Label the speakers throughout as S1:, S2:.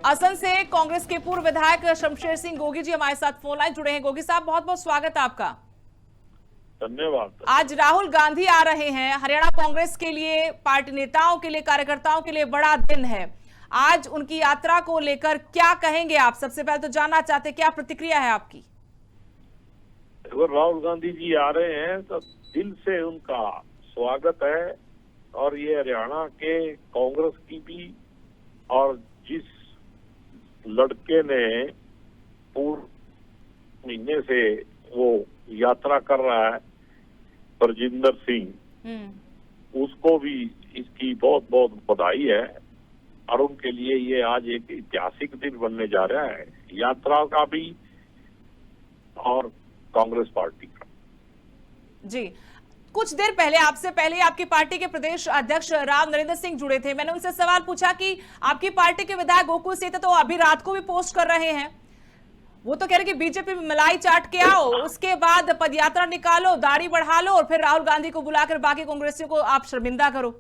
S1: असम से कांग्रेस के पूर्व विधायक शमशेर सिंह गोगी जी हमारे साथ फोन लाइन जुड़े हैं। गोगी साहब, बहुत बहुत स्वागत है आपका।
S2: धन्यवाद।
S1: आज राहुल गांधी आ रहे हैं। हरियाणा कांग्रेस के लिए, पार्टी नेताओं के लिए, कार्यकर्ताओं के लिए बड़ा दिन है। आज उनकी यात्रा को लेकर क्या कहेंगे आप? सबसे पहले तो जानना चाहते हैं क्या प्रतिक्रिया है आपकी?
S2: अगर राहुल गांधी जी आ रहे हैं तो दिल से उनका स्वागत है। और ये हरियाणा के कांग्रेस की भी, और जिस लड़के ने पूर्व महीने से वो यात्रा कर रहा है, परजिंदर सिंह, उसको भी इसकी बहुत बहुत बधाई है। और उनके लिए ये आज एक ऐतिहासिक दिन बनने जा रहा है, यात्रा का भी और कांग्रेस पार्टी का।
S1: जी, कुछ देर पहले, आपसे पहले आपकी पार्टी के प्रदेश अध्यक्ष राव नरेंद्र सिंह जुड़े थे। मैंने उनसे सवाल पूछा कि आपकी पार्टी के विधायक गोकुल सेता तो अभी रात को भी पोस्ट कर रहे हैं। वो तो कह रहे कि बीजेपी में मलाई चाट के आओ, उसके बाद पदयात्रा निकालो, दाढ़ी बढ़ा लो और फिर राहुल गांधी को बुलाकर बाकी कांग्रेसियों को आप शर्मिंदा करो।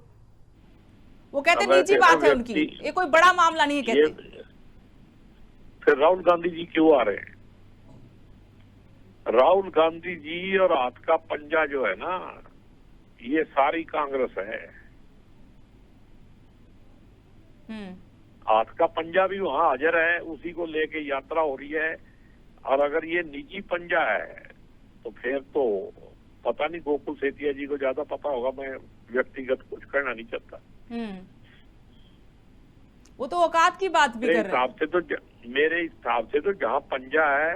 S1: वो कहते निजी बात है उनकी, ये कोई बड़ा मामला नहीं कहते।
S2: फिर राहुल गांधी जी क्यों आ रहे हैं? राहुल गांधी जी और हाथ का पंजा जो है ना, ये सारी कांग्रेस है। हाथ का पंजा भी वहां हाजिर है, उसी को लेके यात्रा हो रही है। और अगर ये निजी पंजा है तो फिर तो पता नहीं, गोकुल सेतिया जी को ज्यादा पता होगा, मैं व्यक्तिगत कुछ करना नहीं चाहता।
S1: वो तो औकात की बात भी कर रहे हैं।
S2: मेरे हिसाब से तो जहाँ पंजा है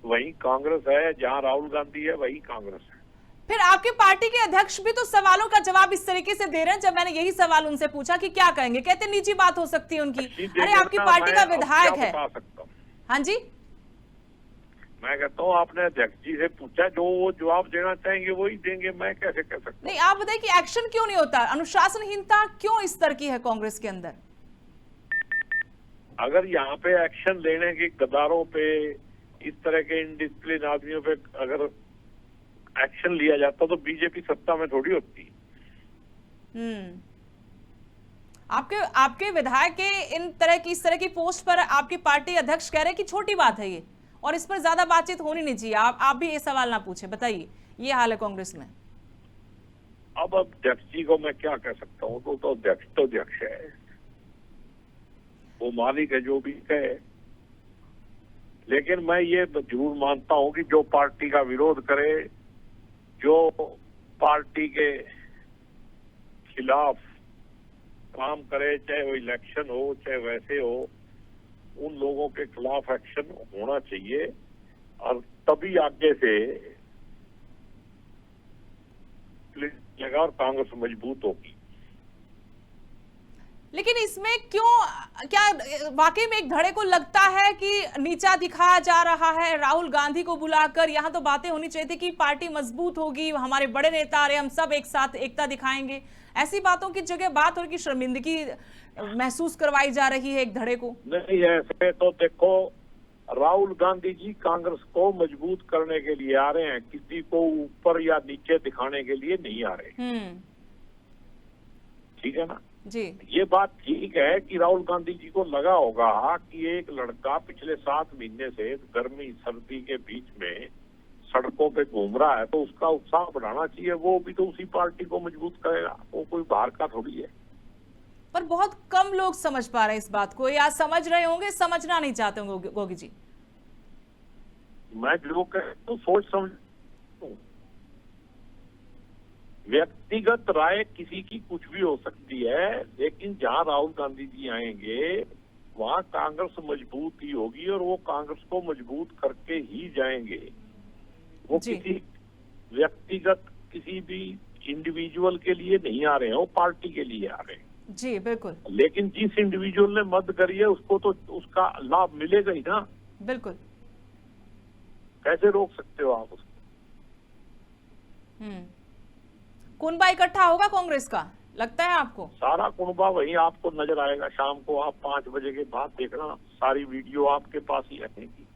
S2: वही कांग्रेस है, जहाँ राहुल गांधी है वही कांग्रेस है।
S1: फिर आपके पार्टी के अध्यक्ष भी तो सवालों का जवाब इस तरीके से दे रहे हैं। जब मैंने यही सवाल उनसे पूछा कि क्या कहेंगे, कहते निजी बात हो सकती है उनकी। अरे आपकी पार्टी का विधायक है। हाँ जी,
S2: मैं कहता हूँ आपने अध्यक्ष जी से पूछा, जो वो जवाब देना चाहेंगे वही देंगे, मैं कैसे कह सकता हूँ?
S1: नहीं, आप बताइए कि एक्शन क्यों नहीं होता? अनुशासनहीनता क्यों इस तरह की है कांग्रेस के अंदर?
S2: अगर यहाँ पे एक्शन लेने के गद्दारों पे, इस तरह के इनडिसिप्लिन आदमियों पे अगर एक्शन लिया जाता तो बीजेपी सत्ता में थोड़ी होती।
S1: आपके विधायक के इस तरह की पोस्ट पर आपकी पार्टी अध्यक्ष कह रहे हैं कि छोटी बात है ये, और इस पर ज्यादा बातचीत होनी नहीं चाहिए। आप भी ये सवाल ना पूछे। बताइए, ये हाल है कांग्रेस में।
S2: अब अध्यक्ष जी को मैं क्या कह सकता हूँ? तो अध्यक्ष है, वो मालिक है जो भी कहे। लेकिन मैं ये जरूर मानता हूँ कि जो पार्टी का विरोध करे, जो पार्टी के खिलाफ काम करे, चाहे वो इलेक्शन हो चाहे वैसे हो, उन लोगों के खिलाफ एक्शन होना चाहिए। और तभी आगे से लगा और कांग्रेस मजबूत होगी।
S1: लेकिन इसमें क्या वाकई में एक धड़े को लगता है कि नीचा दिखाया जा रहा है राहुल गांधी को बुलाकर? यहाँ तो बातें होनी चाहिए थी कि पार्टी मजबूत होगी, हमारे बड़े नेता आ रहे, हम सब एक साथ एकता दिखाएंगे। ऐसी बातों की जगह बात हो रही कि शर्मिंदगी महसूस करवाई जा रही है एक धड़े को।
S2: नहीं, ऐसे तो देखो, राहुल गांधी जी कांग्रेस को मजबूत करने के लिए आ रहे हैं, किसी को ऊपर या नीचे दिखाने के लिए नहीं आ रहे। ठीक है ना
S1: जी?
S2: ये बात ठीक है कि राहुल गांधी जी को लगा होगा कि एक लड़का पिछले 7 महीने से गर्मी सर्दी के बीच में सड़कों पे घूम रहा है, तो उसका उत्साह बढ़ाना चाहिए। वो भी तो उसी पार्टी को मजबूत करेगा, वो कोई बाहर का थोड़ी है।
S1: पर बहुत कम लोग समझ पा रहे हैं इस बात को, या समझ रहे होंगे, समझना नहीं चाहते होंगे। गोगी जी,
S2: मैं जो कहता हूँ सोच समझ, व्यक्तिगत राय किसी की कुछ भी हो सकती है, लेकिन जहां राहुल गांधी जी आएंगे वहां कांग्रेस मजबूत ही होगी, और वो कांग्रेस को मजबूत करके ही जाएंगे। वो किसी व्यक्तिगत, किसी भी इंडिविजुअल के लिए नहीं आ रहे हैं, वो पार्टी के लिए आ रहे हैं।
S1: जी बिल्कुल।
S2: लेकिन जिस इंडिविजुअल ने मदद करी है उसको तो उसका लाभ मिलेगा ही ना।
S1: बिल्कुल।
S2: कैसे रोक सकते हो आप उसको?
S1: कुनबा इकट्ठा होगा कांग्रेस का, लगता है आपको?
S2: सारा कुनबा वही आपको नजर आएगा। शाम को आप 5 बजे के बाद देखना, सारी वीडियो आपके पास ही रहेगी।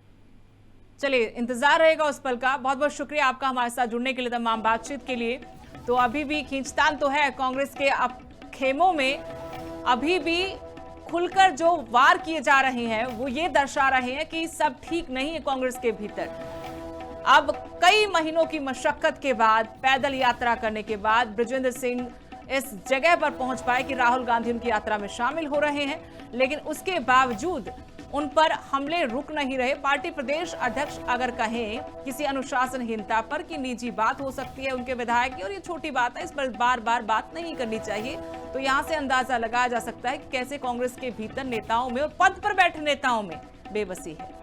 S1: चलिए, इंतजार रहेगा उस पल का। बहुत बहुत शुक्रिया आपका हमारे साथ जुड़ने के लिए, तमाम बातचीत के लिए। तो अभी भी खींचतान तो है कांग्रेस के खेमों में, अभी भी खुलकर जो वार किए जा रहे हैं वो ये दर्शा रहे हैं कि सब ठीक नहीं है कांग्रेस के भीतर। अब कई महीनों की मशक्कत के बाद, पैदल यात्रा करने के बाद बृजेंद्र सिंह इस जगह पर पहुंच पाए कि राहुल गांधी उनकी यात्रा में शामिल हो रहे हैं, लेकिन उसके बावजूद उन पर हमले रुक नहीं रहे। पार्टी प्रदेश अध्यक्ष अगर कहें किसी अनुशासनहीनता पर कि निजी बात हो सकती है उनके विधायक की और ये छोटी बात है, इस पर बार बार बात नहीं करनी चाहिए, तो यहां से अंदाजा लगाया जा सकता है कि कैसे कांग्रेस के भीतर नेताओं में और पद पर बैठे नेताओं में बेबसी है।